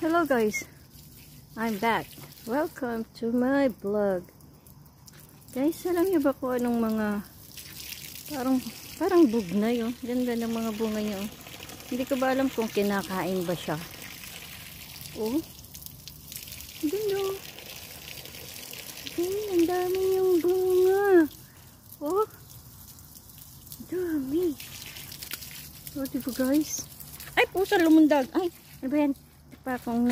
Hello guys, I'm back. Welcome to my vlog. Guys, alam niyo ba kung anong mga parang bugnay oh. Ganda ng mga bunga niya oh. Hindi ko ba alam kung kinakain ba siya. Oh. Ganda oh. Ang dami yung bunga. Oh. Dami. Oh, diba guys? Ay, pusa lumundag. Ay, ano ba yan? Pa akong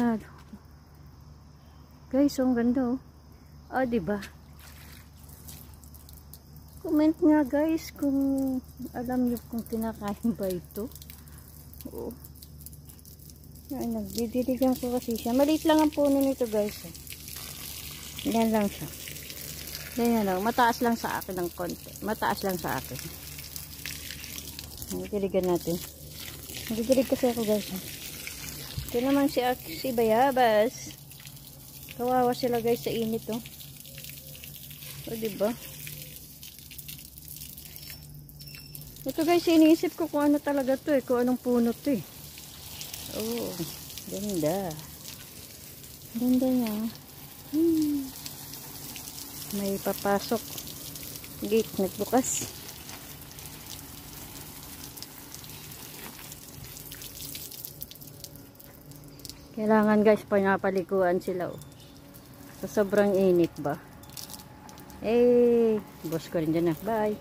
guys, ang ganda oh. Ah, diba? Comment nga guys kung alam niyo kung kinakain ba ito. Oo. Yan, nagdidiligan ko kasi siya. Maliit lang ang puno nito guys. Yan lang siya. Yan lang. Mataas lang sa akin ng konti. Mataas lang sa akin. Nagdidiligan natin. Nagdidilig kasi ako guys. Ito naman si Bayabas. Kawawa sila guys sa init oh. O diba? Ito guys, iniisip ko kung ano talaga to eh. Kung anong puno to eh. Oh, ganda. Ganda niya. May papasok. Gate nagbukas. Kailangan guys, pinapaliguan sila oh. Sa sobrang init ba. Eh, boss ko rin dyan na. Bye.